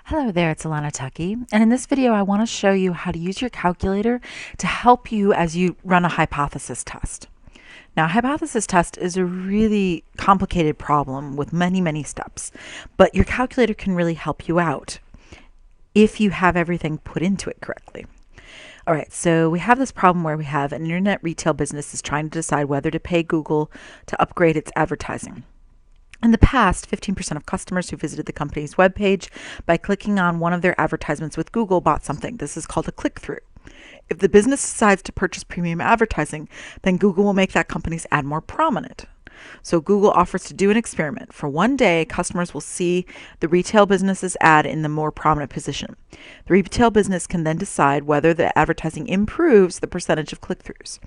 Hello there, it's Alana Tuckey, and in this video I want to show you how to use your calculator to help you as you run a hypothesis test. Now, a hypothesis test is a really complicated problem with many steeps, but your calculator can really help you out if you have everything put into it correctly. All right, so we have this problem where we have an internet retail business is trying to decide whether to pay Google to upgrade its advertising. In the past, 15% of customers who visited the company's webpage by clicking on one of their advertisements with Google bought something. This is called a click-through. If the business decides to purchase premium advertising, then Google will make that company's ad more prominent. So Google offers to do an experiment. For one day, customers will see the retail business's ad in the more prominent position. The retail business can then decide whether the advertising improves the percentage of click-throughs.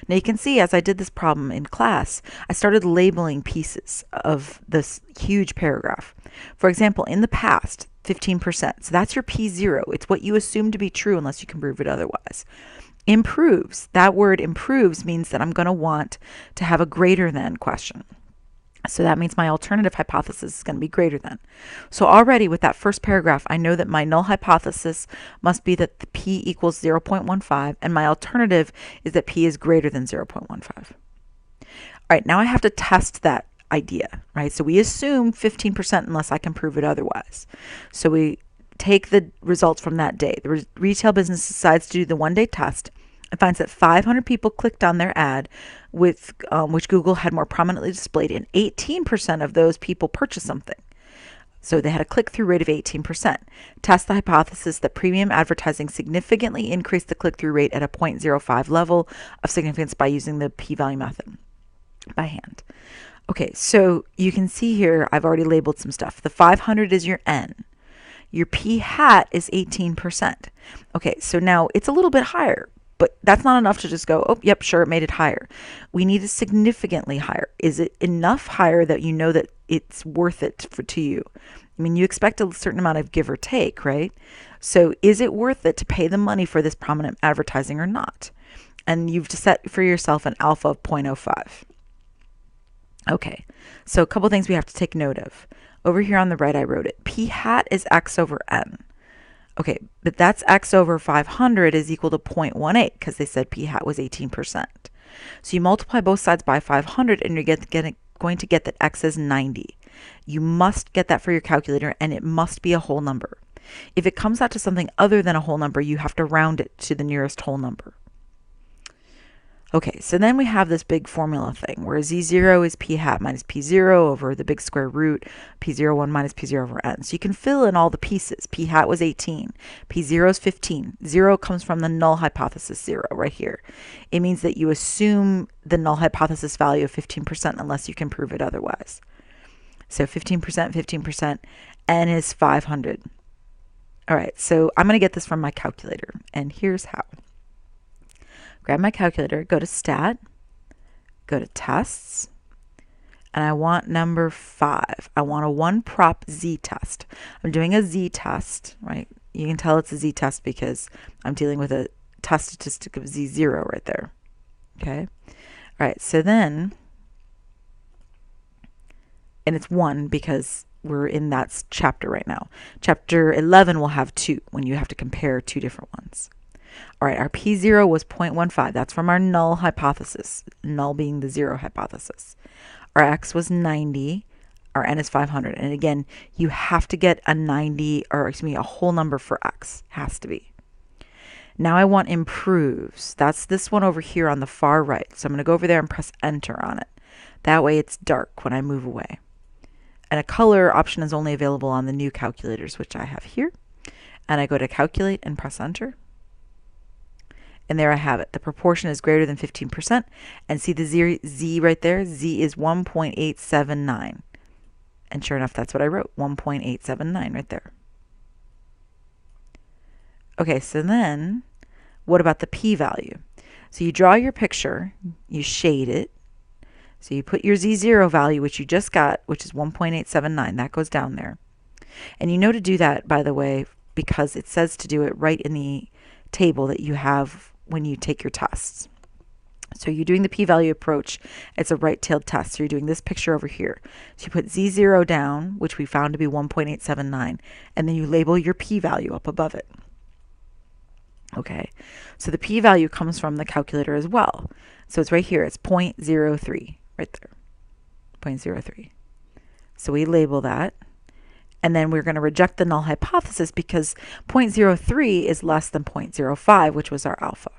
Now you can see as I did this problem in class, I started labeling pieces of this huge paragraph. For example, in the past, 15%. So that's your P0. It's what you assume to be true unless you can prove it otherwise. Improves. That word improves means that I'm going to want to have a greater than question. So that means my alternative hypothesis is going to be greater than. So already with that first paragraph, I know that my null hypothesis must be that the P equals 0.15, and my alternative is that P is greater than 0.15. All right, now I have to test that idea, right? So we assume 15% unless I can prove it otherwise. So we take the results from that day. The retail business decides to do the one-day test and finds that 500 people clicked on their ad, with which Google had more prominently displayed, and 18% of those people purchased something. So they had a click-through rate of 18%. Test the hypothesis that premium advertising significantly increased the click-through rate at a 0.05 level of significance by using the p-value method by hand. Okay, so you can see here I've already labeled some stuff. The 500 is your N. Your P hat is 18%. Okay, so now it's a little bit higher, but that's not enough to just go, oh, yep, sure, it made it higher. We need it significantly higher. Is it enough higher that you know that it's worth it to you? I mean, you expect a certain amount of give or take, right? So is it worth it to pay the money for this prominent advertising or not? And you've set for yourself an alpha of 0.05. Okay, so a couple things we have to take note of. Over here on the right, I wrote it. P hat is x over n. Okay, but that's x over 500 is equal to 0.18 because they said p hat was 18%. So you multiply both sides by 500 and you're going to get that x is 90. You must get that for your calculator, and it must be a whole number. If it comes out to something other than a whole number, you have to round it to the nearest whole number. Okay, so then we have this big formula thing where z0 is p hat minus p0 over the big square root, p01 minus p0 over n. So you can fill in all the pieces. P hat was 18, p0 is 15. 0 comes from the null hypothesis 0 right here. It means that you assume the null hypothesis value of 15% unless you can prove it otherwise. So 15%, 15%, n is 500. All right, so I'm going to get this from my calculator, and here's how. Grab my calculator, go to Stat, go to Tests, and I want number 5. I want a 1 prop Z-test. I'm doing a Z-test, right? You can tell it's a Z-test because I'm dealing with a test statistic of Z0 right there. Okay? All right, so then, and it's 1 because we're in that chapter right now. Chapter 11 will have 2 when you have to compare 2 different ones. All right, our P0 was 0.15. That's from our null hypothesis, null being the 0 hypothesis. Our X was 90. Our N is 500. And again, you have to get a 90, or excuse me, a whole number for X. Has to be. Now I want improves. That's this one over here on the far right. So I'm going to go over there and press Enter on it. That way it's dark when I move away. And a color option is only available on the new calculators, which I have here. And I go to Calculate and press Enter. And there I have it. The proportion is greater than 15%. And see the Z right there? Z is 1.879. And sure enough, that's what I wrote. 1.879 right there. Okay, so then what about the p-value? So you draw your picture, you shade it. So you put your Z0 value, which you just got, which is 1.879. That goes down there. And you know to do that, by the way, because it says to do it right in the table that you have when you take your tests. So you're doing the p-value approach. It's a right-tailed test. So you're doing this picture over here. So you put z0 down, which we found to be 1.879, and then you label your p-value up above it. Okay, so the p-value comes from the calculator as well. So it's right here. It's 0.03, right there, 0.03. So we label that. And then we're going to reject the null hypothesis because 0.03 is less than 0.05, which was our alpha.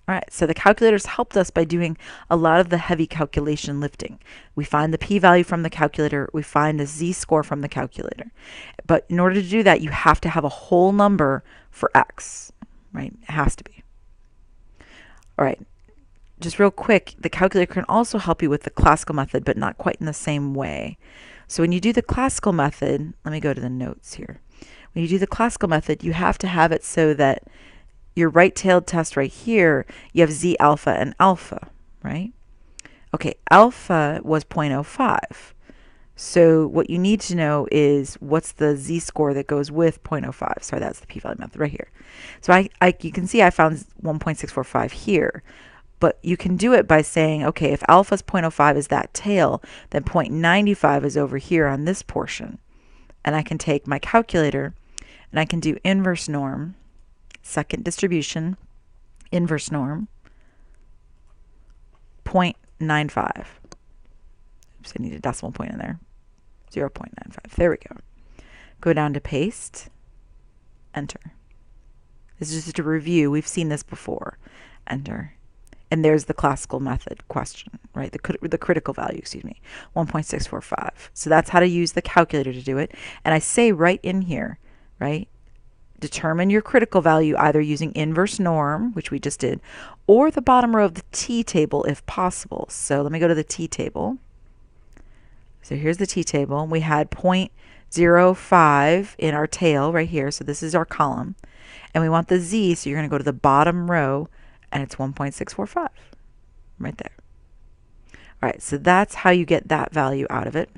All right, so the calculators helped us by doing a lot of the heavy calculation lifting. We find the p-value from the calculator. We find the z-score from the calculator. But in order to do that, you have to have a whole number for x, right? It has to be. All right, just real quick, the calculator can also help you with the classical method, but not quite in the same way. So when you do the classical method, let me go to the notes here. When you do the classical method, you have to have it so that your right-tailed test right here, you have z alpha and alpha, right? Okay, alpha was 0.05. So what you need to know is what's the z-score that goes with 0.05. Sorry, that's the p-value method right here. So you can see I found 1.645 here. But you can do it by saying, okay, if alpha's 0.05 is that tail, then 0.95 is over here on this portion. And I can take my calculator and I can do inverse norm, second distribution, inverse norm, 0.95. Oops, I need a decimal point in there. 0.95. There we go. Go down to paste, enter. This is just a review. We've seen this before. Enter. And there's the classical method question, right? The critical value, excuse me, 1.645. So that's how to use the calculator to do it. And I say right in here, right? Determine your critical value either using inverse norm, which we just did, or the bottom row of the t-table if possible. So let me go to the t-table. So here's the t-table. We had 0.05 in our tail right here. So this is our column. And we want the z, so you're going to go to the bottom row, and it's 1.645 right there. All right, so that's how you get that value out of it.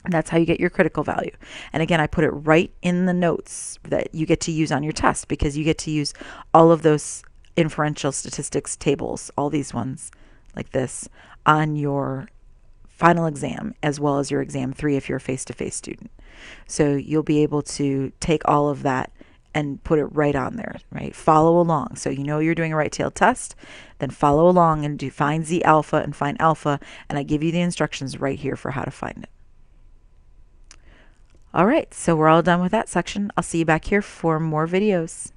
And that's how you get your critical value. And again, I put it right in the notes that you get to use on your test because you get to use all of those inferential statistics tables, all these ones like this, on your final exam as well as your exam 3 if you're a face-to-face student. So you'll be able to take all of that and put it right on there, right? Follow along. So you know you're doing a right-tailed test, then follow along and find z alpha and find alpha, and I give you the instructions right here for how to find it. All right, so we're all done with that section. I'll see you back here for more videos.